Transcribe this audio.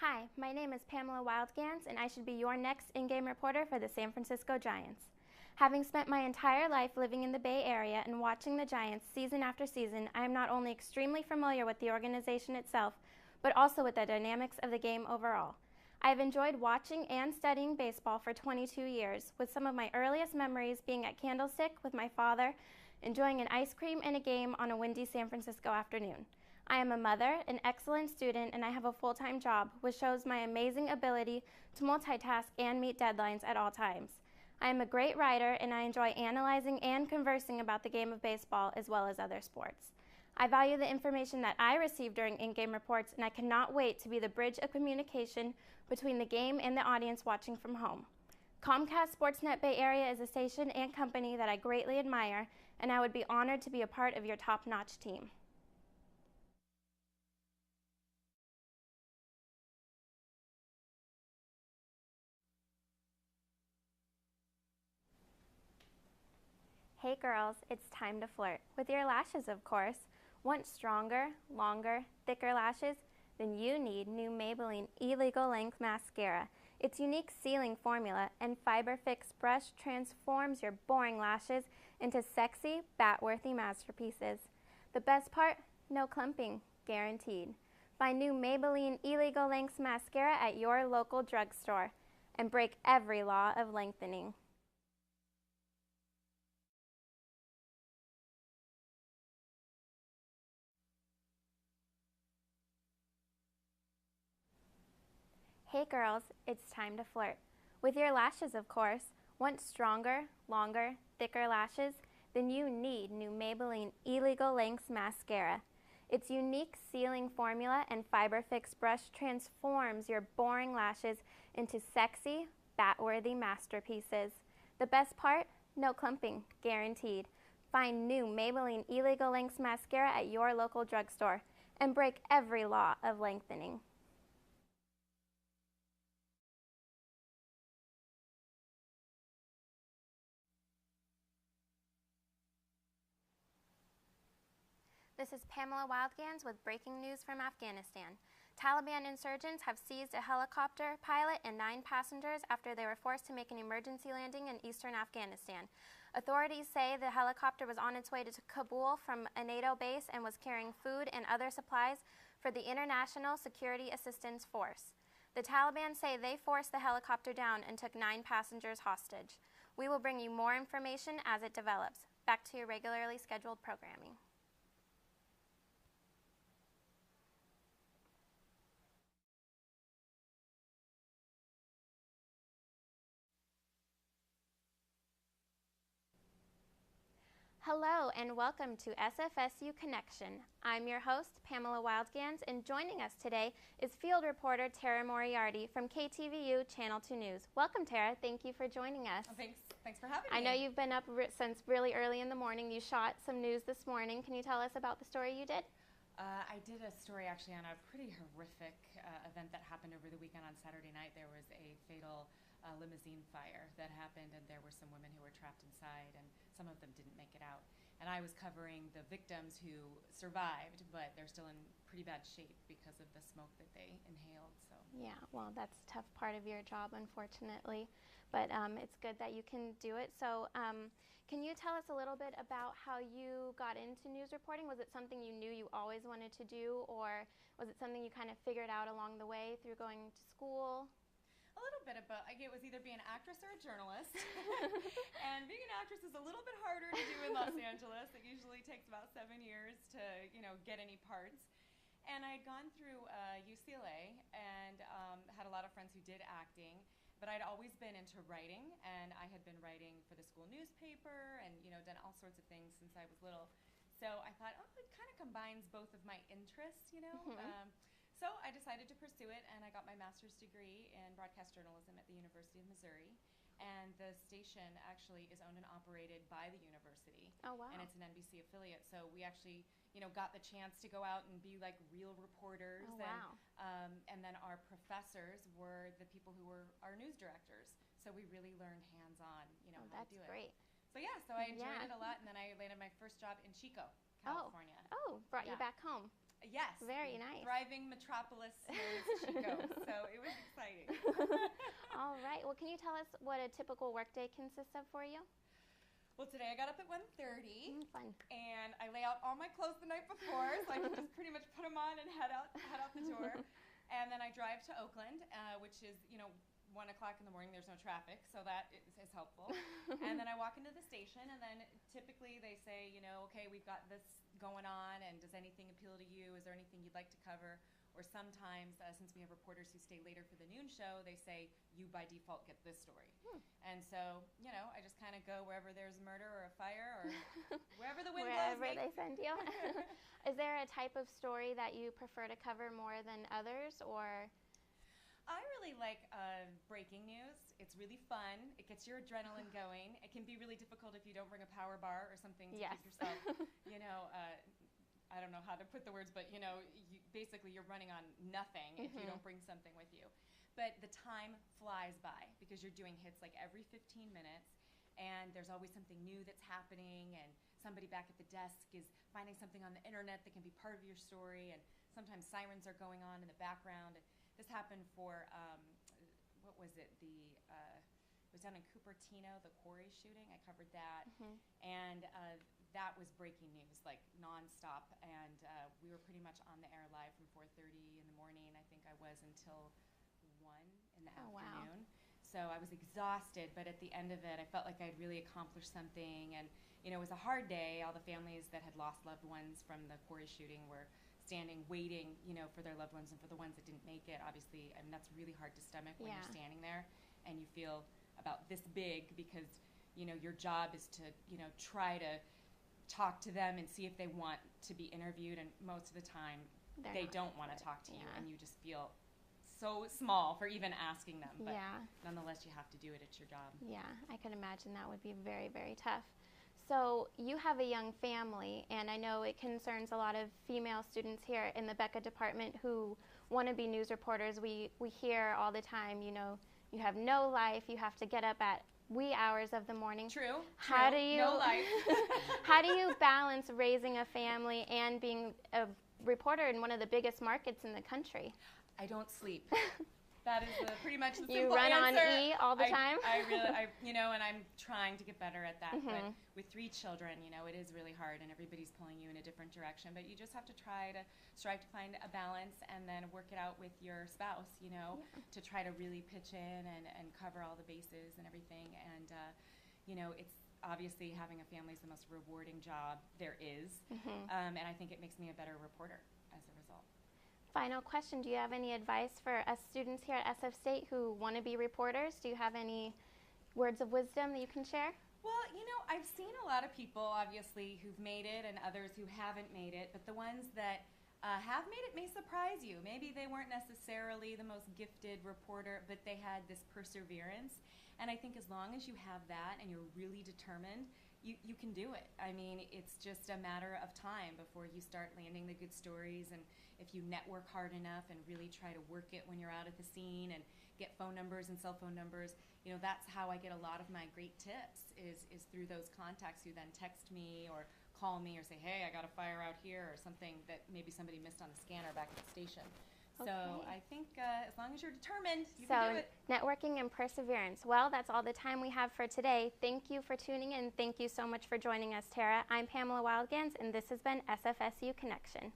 Hi, my name is Pamela Wildgans, and I should be your next in-game reporter for the San Francisco Giants. Having spent my entire life living in the Bay Area and watching the Giants season after season, I am not only extremely familiar with the organization itself, but also with the dynamics of the game overall. I have enjoyed watching and studying baseball for 22 years, with some of my earliest memories being at Candlestick with my father, enjoying an ice cream and a game on a windy San Francisco afternoon. I am a mother, an excellent student, and I have a full-time job, which shows my amazing ability to multitask and meet deadlines at all times. I am a great writer, and I enjoy analyzing and conversing about the game of baseball as well as other sports. I value the information that I receive during in-game reports, and I cannot wait to be the bridge of communication between the game and the audience watching from home. Comcast Sportsnet Bay Area is a station and company that I greatly admire, and I would be honored to be a part of your top-notch team. Hey girls, it's time to flirt. With your lashes, of course. Want stronger, longer, thicker lashes? Then you need new Maybelline Illegal Length Mascara. Its unique sealing formula and Fiber Fix brush transforms your boring lashes into sexy, bat-worthy masterpieces. The best part? No clumping, guaranteed. Find new Maybelline Illegal Length Mascara at your local drugstore and break every law of lengthening. Hey girls, it's time to flirt. With your lashes, of course. Want stronger, longer, thicker lashes? Then you need new Maybelline Illegal Length Mascara. Its unique sealing formula and Fiber Fix brush transforms your boring lashes into sexy, bat-worthy masterpieces. The best part? No clumping, guaranteed. Find new Maybelline Illegal Length Mascara at your local drugstore and break every law of lengthening. This is Pamela Wildgans with breaking news from Afghanistan. Taliban insurgents have seized a helicopter pilot and 9 passengers after they were forced to make an emergency landing in eastern Afghanistan. Authorities say the helicopter was on its way to Kabul from a NATO base and was carrying food and other supplies for the International Security Assistance Force. The Taliban say they forced the helicopter down and took 9 passengers hostage. We will bring you more information as it develops. Back to your regularly scheduled programming. Hello and welcome to SFSU Connection. I'm your host, Pamela Wildgans, and joining us today is field reporter Tara Moriarty from KTVU Channel 2 News. Welcome, Tara. Thank you for joining us. Oh, thanks for having me. I know you've been up since really early in the morning. You shot some news this morning. Can you tell us about the story you did? I did a story actually on a pretty horrific event that happened over the weekend on Saturday night. There was a fatal limousine fire that happened, and there were some women who were trapped inside, and some of them didn't make it out. And I was covering the victims who survived, but they're still in pretty bad shape because of the smoke that they inhaled. So yeah, well, that's a tough part of your job, unfortunately, but it's good that you can do it. So can you tell us a little bit about how you got into news reporting? Was it something you knew you always wanted to do, or was it something you kind of figured out along the way through going to school? A little bit of both. It was either be an actress or a journalist. And being an actress is a little bit harder to do in Los Angeles. It usually takes about 7 years to, get any parts. And I'd gone through UCLA and had a lot of friends who did acting. But I'd always been into writing, and I had been writing for the school newspaper and, done all sorts of things since I was little. So I thought, it kind of combines both of my interests, Mm-hmm. So I decided to pursue it, and I got my master's degree in broadcast journalism at the University of Missouri. And the station actually is owned and operated by the university. Oh, wow. And it's an NBC affiliate. So we actually, got the chance to go out and be like real reporters. Oh, wow. And then our professors were the people who were our news directors. So we really learned hands-on, how to do it. That's great. So yeah, so I enjoyed it a lot, and then I landed my first job in Chico, California. Oh, brought you back home. Yes. Very nice. Thriving metropolis known as Chico. So it was exciting. All right. Well, can you tell us what a typical workday consists of for you? Well, today I got up at 1:30. Fun. And I lay out all my clothes the night before, so I can just pretty much put them on and head out the door. And then I drive to Oakland, which is, 1 o'clock in the morning. There's no traffic, so that is helpful. And then I walk into the station, and then typically they say, okay, we've got this going on, and does anything appeal to you? Is there anything you'd like to cover? Or sometimes, since we have reporters who stay later for the noon show, they say, you by default get this story. And so, I just kind of go wherever there's murder or a fire or wherever the wind blows me. Wherever they send you. Is there a type of story that you prefer to cover more than others, or? I really like breaking news. It's really fun. It gets your adrenaline going. It can be really difficult if you don't bring a power bar or something to keep yourself, I don't know how to put the words, but basically you're running on nothing if you don't bring something with you. But the time flies by because you're doing hits like every 15 minutes, and there's always something new that's happening, and somebody back at the desk is finding something on the internet that can be part of your story, and sometimes sirens are going on in the background. This happened for, what was it? It was down in Cupertino, the quarry shooting. I covered that. And that was breaking news, like nonstop. And we were pretty much on the air live from 4:30 in the morning. I think I was until 1 in the afternoon. Wow. So I was exhausted, but at the end of it, I felt like I'd really accomplished something. And, it was a hard day. All the families that had lost loved ones from the quarry shooting were standing, waiting, for their loved ones, and for the ones that didn't make it. Obviously, that's really hard to stomach when you're standing there and you feel about this big because, your job is to, try to talk to them and see if they want to be interviewed, and most of the time they don't want to talk to you, and you just feel so small for even asking them, but nonetheless you have to do it. It's your job. Yeah, I can imagine that would be very, very tough. So you have a young family, and I know it concerns a lot of female students here in the BECA department who want to be news reporters. We hear all the time, you have no life, you have to get up at wee hours of the morning. True. How do you, no life. How do you balance raising a family and being a reporter in one of the biggest markets in the country? I don't sleep. That is pretty much the you simple run answer. On E all the time? I really, and I'm trying to get better at that. But with 3 children, it is really hard, and everybody's pulling you in a different direction. But you just have to strive to find a balance, and then work it out with your spouse, to try to really pitch in and cover all the bases and everything. And, it's obviously having a family is the most rewarding job there is. And I think it makes me a better reporter as a result. Final question, do you have any advice for us students here at SF State who want to be reporters? Do you have any words of wisdom that you can share? Well, I've seen a lot of people, obviously, who've made it and others who haven't made it, but the ones that have made it may surprise you. Maybe they weren't necessarily the most gifted reporter, but they had this perseverance. And I think as long as you have that and you're really determined, you can do it. I mean, it's just a matter of time before you start landing the good stories, and if you network hard enough and really try to work it when you're out at the scene and get phone numbers and cell phone numbers, that's how I get a lot of my great tips is through those contacts who then text me or call me or say, hey, I got a fire out here, or something that maybe somebody missed on the scanner back at the station. Okay. So I think as long as you're determined, you can do it. Networking and perseverance. Well, that's all the time we have for today. Thank you for tuning in. Thank you so much for joining us, Tara. I'm Pamela Wildgans, and this has been SFSU Connection.